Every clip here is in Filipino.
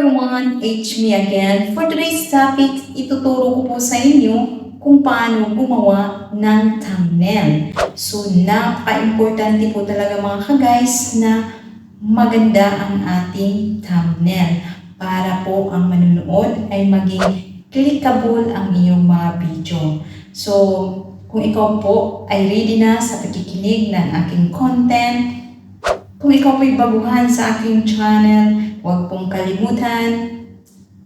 everyone, H me again. For today's topic, ituturo ko po sa inyo kung paano gumawa ng thumbnail. So, napaka-importante po talaga mga ka-guys na maganda ang ating thumbnail para po ang manunood ay maging clickable ang iyong mga video. So, kung ikaw po ay ready na sa pakikinig ng aking content, kung ikaw po'y baguhan sa aking channel, huwag pong kalimutan,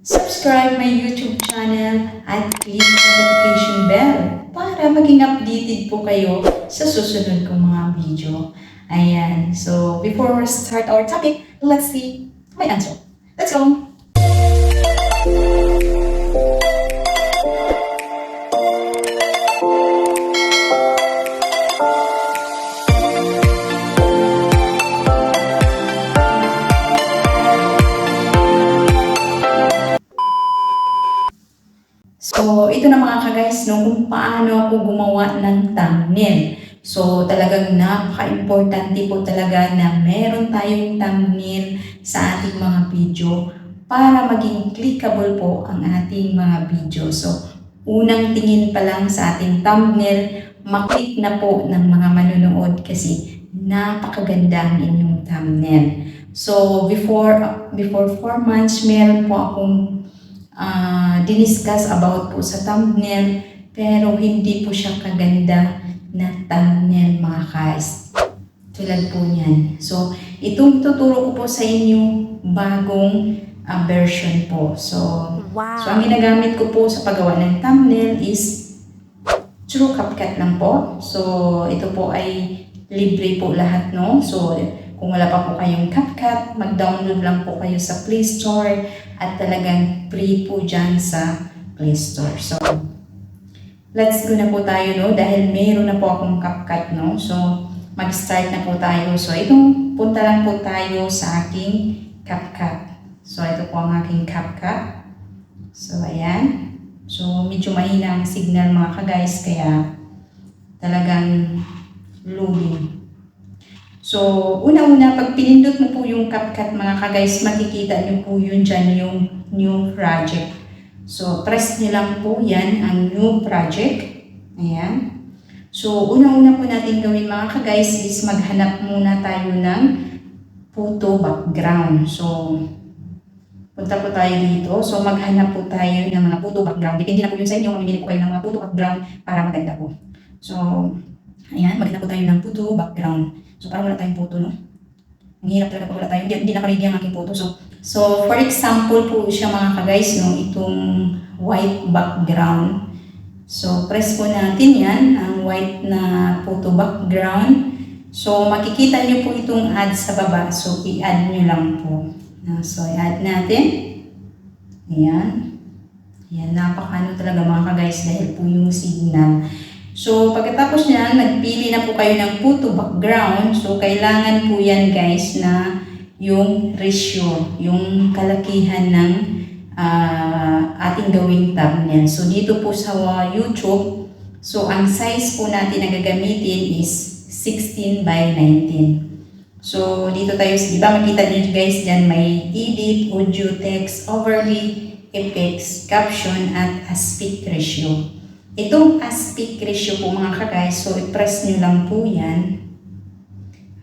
subscribe my YouTube channel at click the notification bell para maging updated po kayo sa susunod kong mga video. Ayan. So, before we start our topic, let's see my answer. Let's go! So, ito na mga ka-guys, no, kung paano ako gumawa ng thumbnail. So, talagang napaka-importante po talaga na meron tayong thumbnail sa ating mga video para maging clickable po ang ating mga video. So, unang tingin pa lang sa ating thumbnail, maklik na po ng mga manonood kasi napakaganda ang inyong thumbnail. So, before 4 months, meron po akong diniscuss about po sa thumbnail pero hindi po siya kaganda na thumbnail mga guys. Tulad po niyan. So, itong tuturo ko po sa inyo bagong version po. So, ang ginagamit ko po sa paggawa ng thumbnail is through CapCut lang po. So, ito po ay libre po lahat, no? So, kung wala pa po kayong CapCut, mag-download lang po kayo sa Play Store at talagang free po dyan sa Play Store. So, let's go na po tayo, no? Dahil meron na po akong CapCut, no? So, mag-start na po tayo. So, itong punta lang po tayo sa aking CapCut. So, ito po ang aking CapCut. So, ayan. So, medyo mahina ang signal mga ka-guys, kaya talagang loading. So, una-una, pag pinindot mo po yung CapCut mga ka-guys, makikita nyo po yun dyan yung new project. So, press nyo lang po yan, ang new project. Ayan. So, una-una po natin gawin mga ka-guys is maghanap muna tayo ng photo background. So, punta po tayo dito. So, maghanap po tayo ng mga photo background. Depende na po yun sa inyo, mamimili po kayo ng mga photo background para maganda po. So, ayan, maghanap po tayo ng photo background. So, parang wala tayong photo, no? Ang hirap talaga pag wala tayo. Hindi naka-ready ang aking photo. So, for example po siya mga ka-guys, no? Itong white background. So, press po natin yan, ang white na photo background. So, makikita nyo po itong add sa baba. So, i-add nyo lang po. So, i-add natin. Ayan. Ayan, napakano talaga mga ka-guys dahil po yung signal. So, pagkatapos niyan, nagpili na po kayo ng photo background. So, kailangan po yan guys na yung ratio, yung kalakihan ng ating gawing thumbnail. So, dito po sa YouTube, so ang size po natin na gagamitin is 16 by 19. So, dito tayo, di ba makita niyo guys dyan, may edit, audio, text, overlay, effects, caption, at aspect ratio. Itong aspect ratio po mga ka-guys, so i-press nyo lang po yan.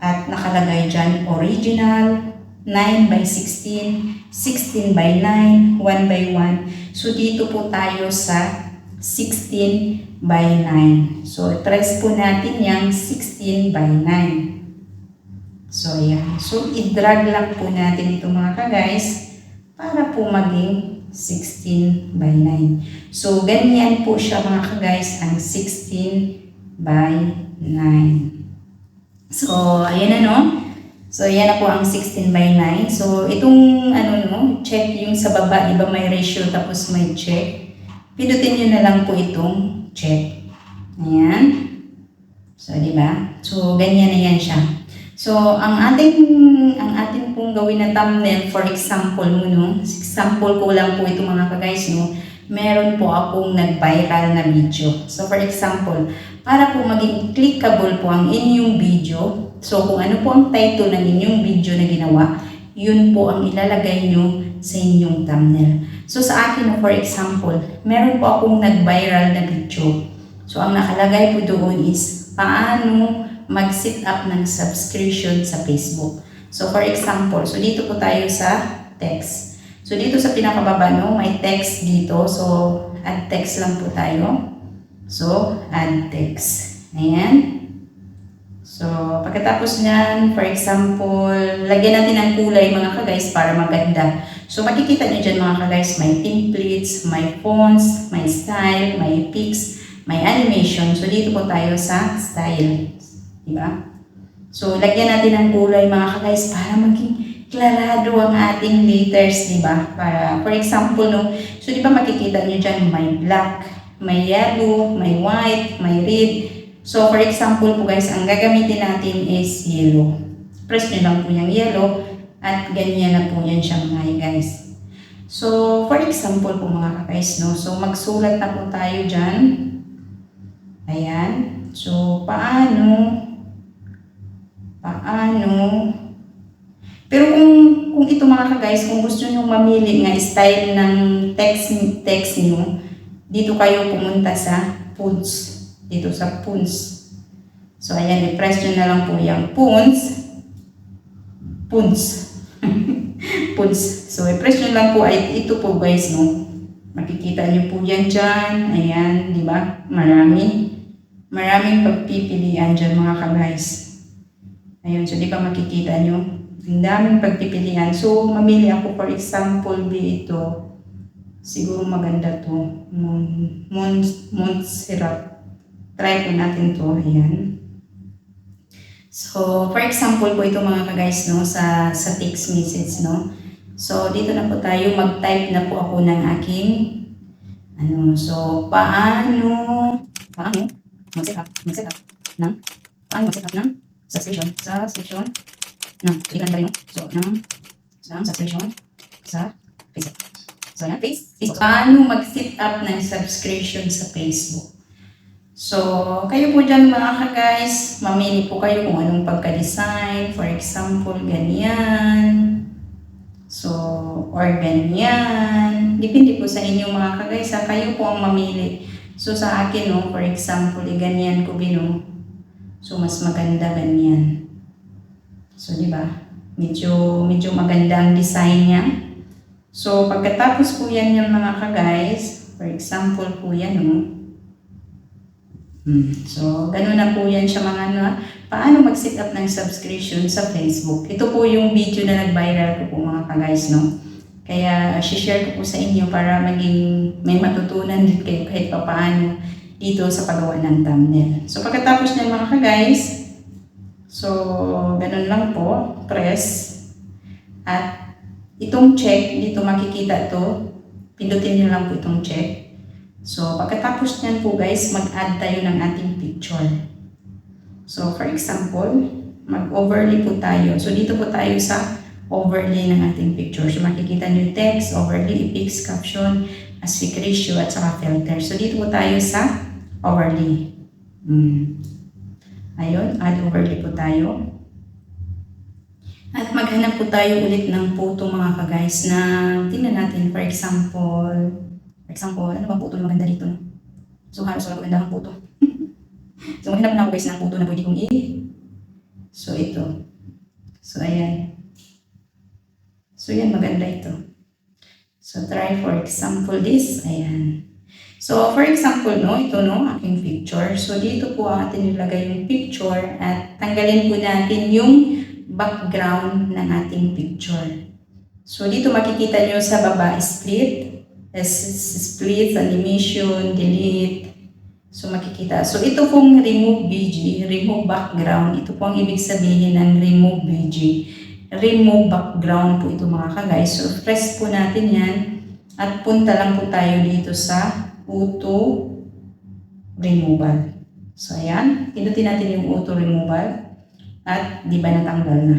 At nakalagay dyan, original, 9 by 16, 16 by 9, 1 by 1. So dito po tayo sa 16 by 9. So i-press po natin yung 16 by 9. So yan. So i-drag lang po natin ito mga ka-guys para po maging 16 by 9. So, ganyan po siya mga ka-guys, ang 16 by 9. So, ayan na no. So, ayan na po ang 16 by 9. So, itong check yung sa baba, iba may ratio tapos may check. Pindutin nyo na lang po itong check. Ayan. So, di ba? So, ganyan na yan siya. So, ang ating pong gawin na thumbnail, for example mo, no? Example ko lang po ito mga ka-guys, no? Meron po akong nag-viral na video. So, for example, para po maging clickable po ang inyong video, so kung ano po ang title ng inyong video na ginawa, yun po ang ilalagay nyo sa inyong thumbnail. So sa akin, for example, meron po akong nag-viral na video. So ang nakalagay po doon is paano mag-set up ng subscription sa Facebook. So for example, so dito po tayo sa text. So dito sa pinakababa, no, may text dito. So add text lang po tayo. So add text. Ayan. So, pagkatapos niyan, for example, lagyan natin ng kulay mga ka-guys para maganda. So, makikita niyo dyan mga ka-guys, may templates, may fonts, may style, may pics, may animation. So, dito po tayo sa style. Diba? So, lagyan natin ng kulay mga ka-guys para maging klarado ang ating letters, diba? Para, for example, no, so diba makikita niyo dyan, may black, may yellow, may white, may red. So, for example po guys, ang gagamitin natin is yellow. Press nyo lang po yung yellow at ganyan na po yan siya mga guys. So, for example po mga guys, no? So, magsulat na po tayo dyan. Ayan. So, paano? Pero kung ito mga guys, kung gusto nyo mamili nga style ng text nyo, dito kayo pumunta sa fonts. Dito sa fonts. So, ayan, i-press nyo na lang po yung fonts. So, i-press nyo lang po, ay ito po guys, no? Makikita nyo po yan dyan. Ayan, di ba? Maraming pagpipilian dyan mga ka-guys. Ayun, so di ba makikita nyo? Ang daming pagpipilian. So, mamili ako, for example, ito. Siguro maganda to. Montserrat. Try po natin to. Ayan. So, for example po ito mga ka-guys, no, sa text message, no. So, dito na po tayo. Mag-type na po ako ng aking so, paano mag-set up ng subscription ng subscription sa Facebook. So, yan, Facebook. Paano mag-set up ng subscription sa Facebook? So, kayo po dyan mga ka-guys, mamili po kayo kung anong pagka-design. For example, ganyan. So, or ganyan. Depende po sa inyo mga ka-guys. Kayo po ang mamili. So, sa akin, no, for example, ganyan ko bino. So, mas maganda ganyan. So, di ba? Medyo maganda ang design niya. So, pagkatapos po yan yung mga ka-guys, for example po yan, no. So, ganun na po yan siya mga paano mag-set up ng subscription sa Facebook. Ito po yung video na nag-viral ko po mga ka-guys, no. Kaya, share ko po sa inyo para maging may matutunan din kayo kahit pa paano dito sa paggawa ng thumbnail. So, pagkatapos niyan mga ka-guys, so, ganun lang po, press, at itong check, dito makikita to, pindutin nyo lang po itong check. So, pagkatapos niyan po guys, mag-add tayo ng ating picture. So, for example, mag-overlay po tayo. So, dito po tayo sa overlay ng ating picture. So, makikita nyo text, overlay, pics, caption, aspect ratio, at saka filter. So, dito po tayo sa overlay. Ayun, add overlay po tayo. At maghanap po tayo ulit ng photo mga ka-guys na tingnan natin. For example, ano bang photo na maganda dito? So, halos wala maganda ang photo. So, maghanap na ako guys ng photo na pwede kong So, ito. So, ayan. So, yan, maganda ito. So, try for example this. Ayan. So, for example, no, ito, no, aking picture. So, dito po atin ilagay yung picture at tanggalin po natin yung background ng ating picture. So, dito makikita nyo sa baba, split, animation, delete. So, makikita. So, ito pong remove BG, remove background. Ito po ang ibig sabihin ng remove BG. Remove background po ito mga ka-guys. So, press po natin yan at punta lang po tayo dito sa auto removal. So, ayan. Pindutin natin yung auto removal at di ba natanggal na.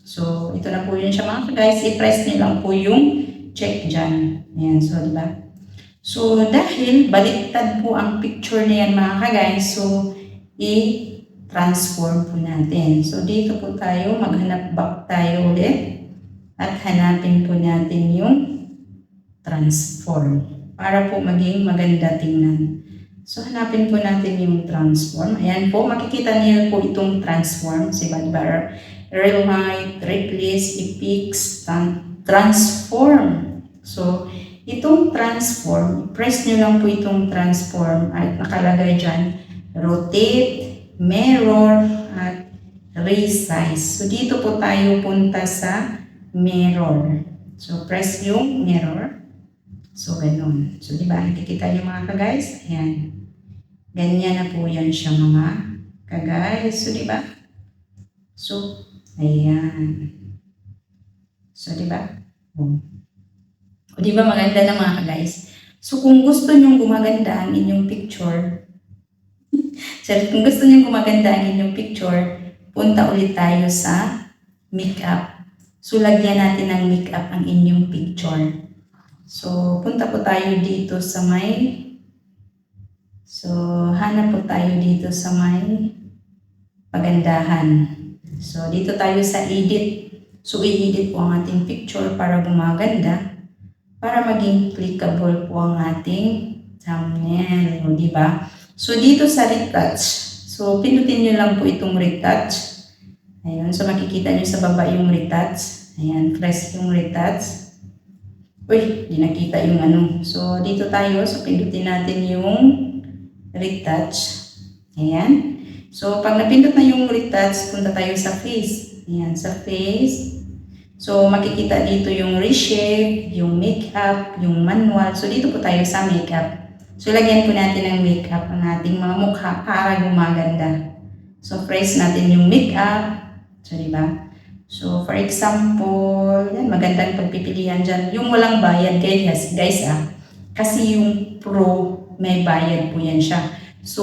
So, ito na po yun siya mga ka-guys. I-press nyo lang po yung check dyan. Ayan. So, di ba? So, dahil baliktad po ang picture na yan mga ka-guys, so, i-transform po natin. So, dito po tayo, maghanap back tayo ulit. at hanapin po natin yung transform para po maging maganda tingnan. So, hanapin po natin yung transform. Ayan po, makikita niyo po itong transform. Diba? Real height, reckless, epix, transform. So, itong transform, press nyo lang po itong transform at nakalagay dyan, rotate, mirror, at resize. So, dito po tayo punta sa mirror. So, press yung mirror. So, ganun. So, diba, nakikita nyo mga ka-guys? Ayan. Ganyan na po yan siya mga ka-guys. So, diba? So, ayan. So, diba? O, diba maganda na mga ka-guys? So, kung gusto nyong gumaganda ang inyong picture, kung gusto nyong gumaganda ang inyong picture, punta ulit tayo sa makeup. So, lagyan natin ng makeup ang inyong picture. So, punta po tayo dito sa hanap po tayo dito sa may pagandahan. So, dito tayo sa edit. So, i-edit po ang ating picture para gumaganda, para maging clickable po ang ating thumbnail. O, diba? So, dito sa retouch. So, pindutin nyo lang po itong retouch. Ayun. So, makikita nyo sa baba yung retouch. Ayan. Press yung retouch. Uy, di nakita yung ano. So, dito tayo. So, pindutin natin yung retouch. Ayan. So, pag napindot na yung retouch, punta tayo sa face. Ayan, sa face. So, makikita dito yung reshape, yung makeup, yung manual. So, dito po tayo sa makeup. So, lagyan po natin ng makeup ang ating mga mukha para gumaganda. So, press natin yung makeup. So, diba? So, for example, yan, magandang pagpipilian dyan. Yung walang bayad, guys, kasi yung pro, may bayad po yan siya. So,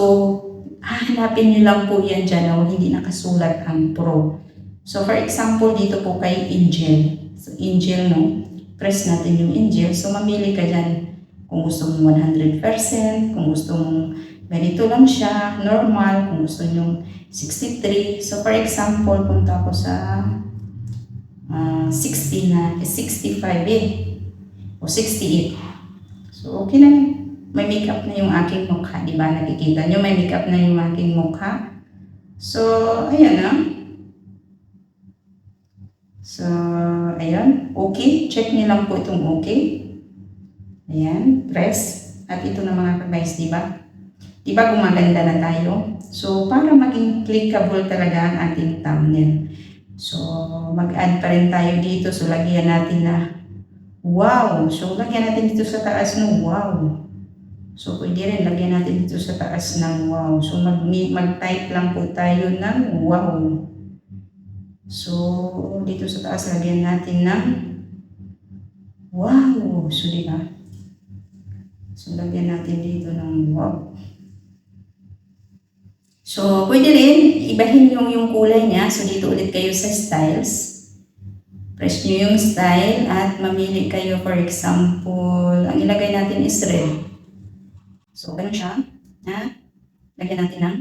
hahanapin nyo lang po yan dyan na hindi nakasulat ang pro. So, for example, dito po kay Angel. So, Angel, no? Press natin yung Angel. So, mamili ka dyan kung gusto mong 100%, kung gusto mong ganito lang siya, normal, kung gusto nyo 63. So, for example, punta ko sa 65 o 68. So, okay na yun. May makeup na yung aking mukha, di ba? Nakikita nyo, may makeup na yung aking mukha. So, ayan na. So, ayan. Okay. Check nyo lang po itong okay. Ayan. Press. At ito na mga ka-guys, di ba? Di ba gumaganda na tayo? So, para maging clickable talaga ang ating thumbnail. So, mag-add pa rin tayo dito. So, lagyan natin na wow. So, lagyan natin dito sa taas ng wow. So, pwede rin lagyan natin dito sa taas ng wow. So, mag-type lang po tayo ng wow. So, dito sa taas lagyan natin ng wow. So, diba? So, lagyan natin dito ng wow. So, pwede rin, ibahin yung kulay niya. So, dito ulit kayo sa styles. Press nyo yung style at mamili kayo, for example, ang ilagay natin is red. So, ganun siya. Lagyan natin ng,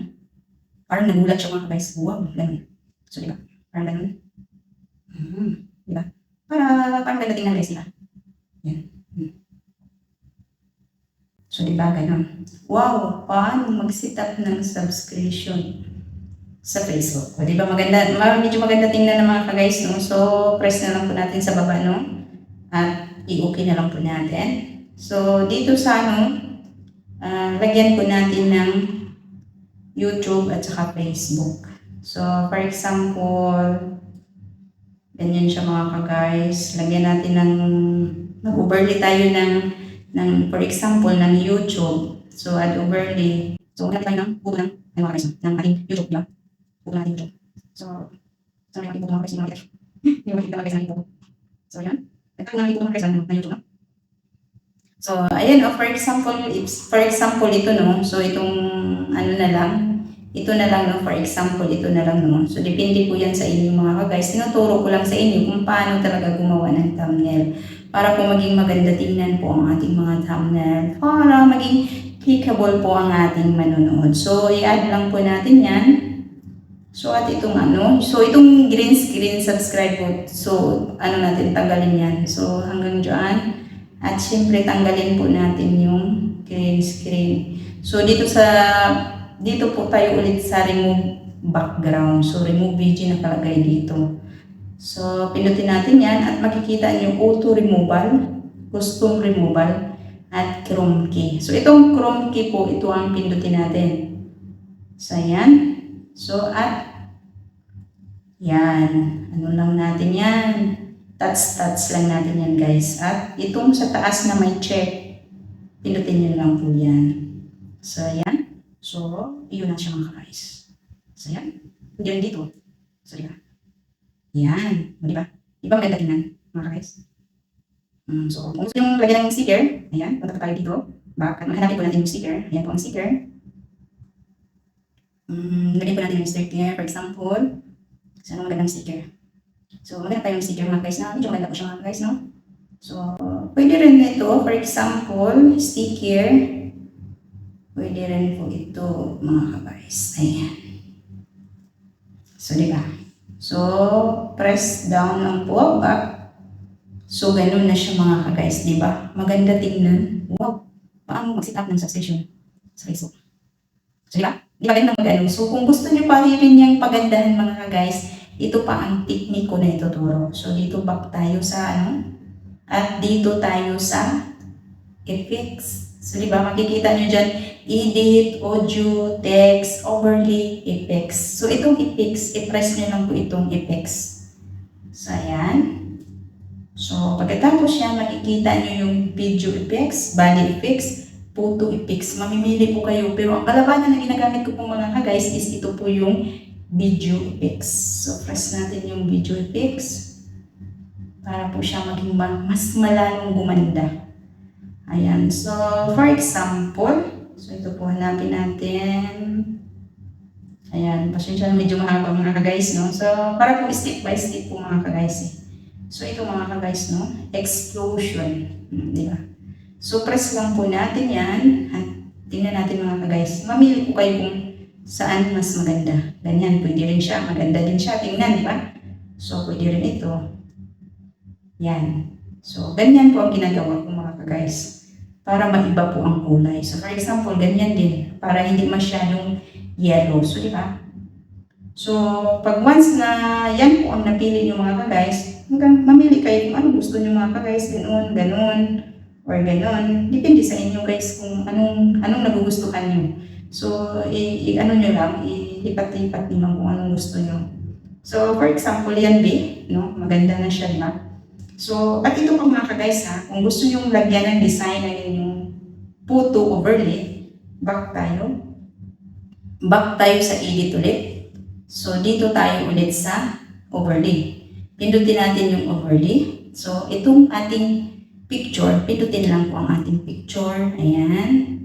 parang nagulat siya mga guys. Wow, ganun. So, diba? Parang ganun. Diba? Parang ganda tingnan guys, diba? Yan. So, diba, ganun. Wow, paano mag-set up ng subscription sa Facebook? O, diba, maganda, medyo maganda tingnan ng mga ka-guys, no? So, press na lang po natin sa baba, no? At i-okay na lang po natin. So, dito sa, lagyan po natin ng YouTube at saka Facebook. So, for example, ganyan siya mga ka-guys. Lagyan natin ng, mag-overlay tayo ng, for example, ng YouTube. So, add overlay. So, lagyan tayo ng buko ng mga guys, ng ating YouTube, diba? Buko ng ating YouTube. So, saan yung ating buko mga guys, mga guys? Hindi mo makikita mga guys ng buko. So, yan. Ito yung ating buko mga guys ng YouTube, no? So, ayan, for example, ito, no? So, itong, ano na lang, ito na lang, no? For example, ito na lang, no? So, depende po yan sa inyo mga guys. Tinuturo ko lang sa inyo kung paano talaga gumawa ng thumbnail. Para po maging maganda tingnan po ang ating mga thumbnail. Para maging clickable po ang ating manonood. So, i-add lang po natin yan. So at itong so itong green screen subscribe po, so natin tanggalin yan. So hanggang dyan. At syempre tanggalin po natin yung green screen. So dito po tayo ulit sa remove background. So remove video nakalagay dito. So pindutin natin yan at makikita niyo auto removal, custom removal, at chrome key. So itong chrome key po, ito ang pindutin natin. So ayan. So at yan. Lang natin yan. Touch lang natin yan guys. At itong sa taas na may check, pindutin nyo lang po yan. So ayan. So iyon na siya mga guys. So ayan. Diyan dito. So diba? Yan. O diba? Diba maganda tingnan mga guys? So kung gusto nyo lagyan ng sticker, ayan. Punta tayo dito. Hanapin po natin yung sticker. Ayan po ang sticker. Lagyan po natin yung sticker. For example, saan magandang sticker? So, maganda tayong sticker mga guys na. Medyo maganda po siya mga guys, no? So, pwede rin ito. For example, sticker. Pwede rin po ito mga guys. Ayan. So, diba? So, press down lang po. Back. So, ganun na siya mga guys, diba? Maganda tingnan. Wow! Paano mag-set up ng succession sa Facebook? So, diba? Di ba ganda mag-ano? So, kung gusto nyo pa rin yung pagandahan mga guys, ito pa ang technique ko na ituturo. So, dito back tayo sa at dito tayo sa effects. So, di ba makikita nyo dyan, edit, audio, text, overlay, effects. So, itong effects, i-press nyo lang po itong effects. So, ayan. So, pagkatapos yan, makikita nyo yung video effects, body effects, photo effects. Mamimili po kayo. Pero ang kalabanan na ginagamit ko po mga guys is ito po yung video effects. So, press natin yung video effects para po siya maging mas malalong gumanda. Ayan. So, for example, so ito po hanapin natin. Ayan. Pasensya na medyo mahaba mga guys, no? So, para po step by step po mga guys. So, ito mga guys, no? Explosion. Di ba? So, press lang po natin yan. At tingnan natin mga guys. Mamili po kayo kung saan mas maganda. Ganyan, pwede rin siya. Maganda din siya. Tingnan, di ba? So, pwede rin ito. Yan. So, ganyan po ang ginagawa ko mga guys. Para maiba po ang kulay. So, for example, ganyan din. Para hindi masyadong yellow. So, di ba? So, pag once na yan po ang napili nyo mga guys, hanggang mamili kayo kung ano gusto nyo mga guys. Ganun, ganun, or ganun. Depende sa inyo guys kung anong nagugustuhan nyo. So, ano nyo lang, ilipat-lipat nyo lang kung anong gusto nyo. So, for example, yan no? Maganda na siya, di ba? So, at ito pa mga guys ha, kung gusto nyo lagyan ng design ng inyong photo overlay, back tayo. Back tayo sa edit ulit. So, dito tayo ulit sa overlay. Pindutin natin yung overlay. So, itong ating picture, pindutin lang po ang ating picture. Ayan.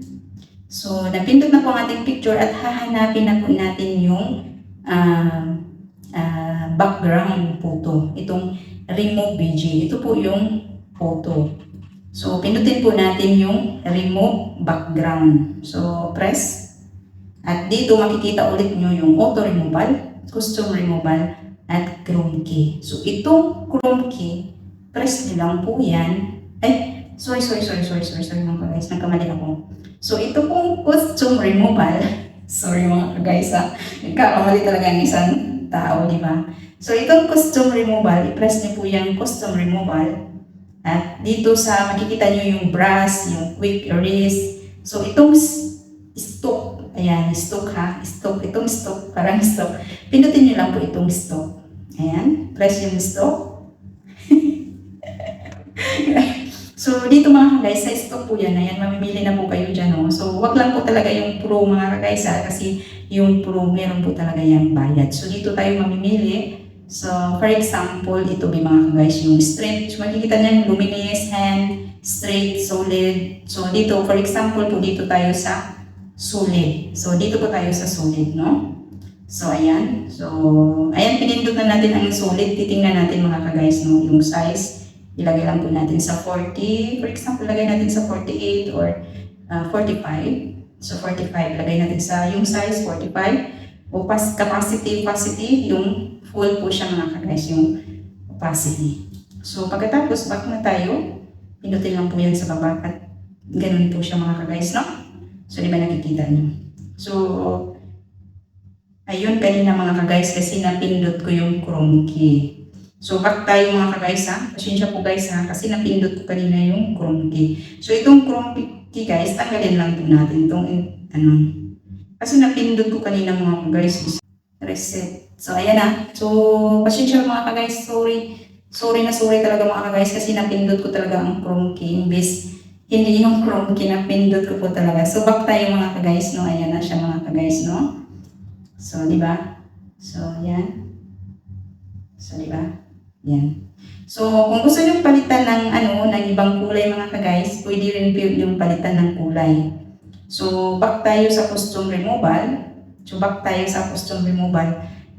So, napindot na po ang ating picture at hahanapin na po natin yung background photo. Itong remove BG. Ito po yung photo. So, pindutin po natin yung remove background. So, press. At dito makikita ulit nyo yung auto removal, custom removal, at chrome key. So, itong chrome key, press nyo lang po yan. Sorry mga guys, nagkamali ako. So, ito pong custom removal, sorry mga guys ha, nagkakamali talaga ang isang tao, di ba? So, itong custom removal, i-press niyo po yung custom removal. At dito sa makikita niyo yung brush, yung quick erase. So, itong stock, ayan, stock ha, stock, itong stock, parang stock. Pindutin niyo lang po itong stock. Ayan, press yung stock. So, dito mga guys, sa stock po yan. Ayan, mamimili na po kayo dyan. Oh. So, wag lang po talaga yung pro mga guys ha, kasi yung pro, meron po talaga yung bayad. So, dito tayo mamimili. So, for example, ito ba mga guys, yung straight. So, makikita niyan, luminous, hand, straight, solid. So, dito, for example po, dito tayo sa solid. So, dito po tayo sa solid, no? So, ayan. So, ayan, pinindot na natin ang solid. Titingnan natin mga guys, no? Yung size. Ilagay lang po natin sa 40. For example, lagay natin sa 48 or 45. So, 45. Lagay natin sa yung size, 45. Capacity, yung full po siya mga ka-guys, yung opacity. So, pagkatapos, back na tayo. Pinutin lang po yan sa baba at ganun po siya mga ka-guys, no? So, di ba nakikita nyo? So, ayun kanina mga ka-guys kasi napindot ko yung chrome key. So, back tayo mga ka-guys ha. Pasensya po guys ha kasi napindot ko kanina yung chrome key. So, itong chrome key guys, tanggalin lang po natin itong kasi napindot ko kanina mga ka-guys. Reset. So, ayan na. So, pasensya mga ka-guys. Sorry talaga mga ka-guys kasi napindot ko talaga ang chrome key. Imbes, hindi yung chrome key, napindot ko po talaga. So, back tayo mga ka-guys, no? Ayan na siya mga ka-guys, no? So, di ba? So, yan. So, di ba? Yan. So, kung gusto nyo palitan ng, ng ibang kulay mga ka-guys, pwede rin yung palitan ng kulay. So, back tayo sa custom removal.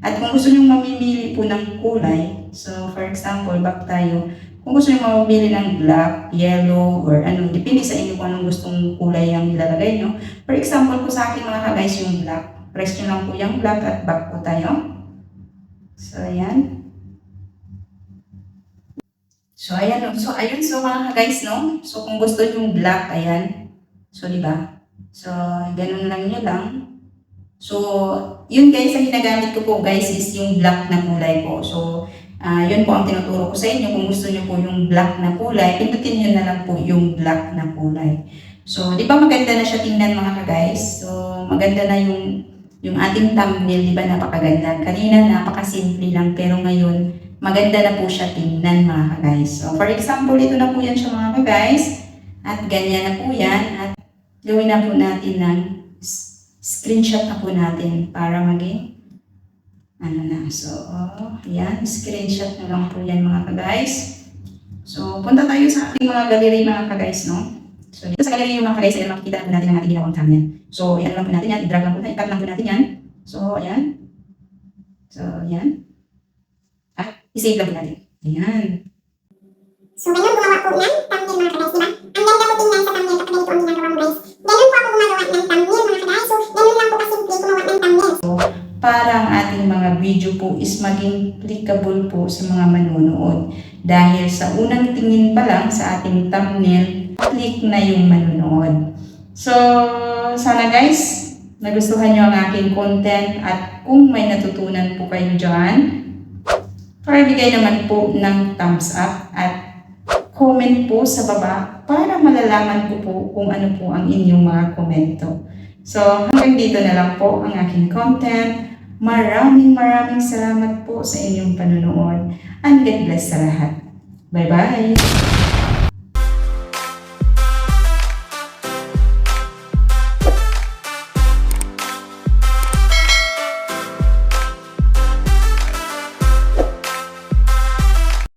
At kung gusto nyo mamimili po ng kulay, so for example, back tayo, kung gusto nyo mamimili ng black, yellow, or depende sa inyo kung anong gustong kulay ang ilalagay nyo. For example po sa akin mga ka-guys, yung black. Press nyo lang po yung black at back po tayo. So, ayan. So, ayan. So, mga ka-guys, no? So, kung gusto nyo black, ayan. So, di ba? So, ganun lang nyo lang. So, yun guys, ang ginagamit ko po guys is yung black na kulay po. So, yun po ang tinuturo ko sa inyo. Kung gusto nyo po yung black na kulay, pindutin nyo na lang po yung black na kulay. So, di ba maganda na siya tingnan mga ka-guys? So, maganda na yung ating thumbnail, di ba napakaganda? Kanina napakasimple lang, pero ngayon, maganda na po siya tingnan mga ka-guys. So, for example, ito na po yan siya mga ka-guys. At ganyan na po yan. At gawin na po natin ng screenshot na po natin para maging So, yan, screenshot na lang po yan mga ka-guys. So, punta tayo sa ating mga gallery mga ka-guys, no? So, dito sa gallery yung mga ka-guys, ayan, makikita po natin ang ating ginawang thumbnail. So, yan lang po natin yan, i-drag lang po natin, i-cut lang po natin yan. So, ayan. So, ayan. At, i-save lang po natin. Ayan. So, ganun gumawa po ng thumbnail mga ka-guys, diba? Ang ganda po tingnan sa thumbnail kapag ganito ang ginagawa mo guys. Ganun po ako gumagawa ng thumbnail mga ka-guys. So, ganun lang po kasimple gumawa ng thumbnail. So, para ang ating mga video po is maging applicable po sa mga manunood. Dahil sa unang tingin pa lang sa ating thumbnail, click na yung manunood. So, sana guys, nagustuhan nyo ang aking content at kung may natutunan po kayo dyan, bigay naman po ng thumbs up at comment po sa baba para malalaman ko po kung ano po ang inyong mga komento. So, hanggang dito na lang po ang aking content. Maraming salamat po sa inyong panonood. And God bless sa lahat. Bye-bye!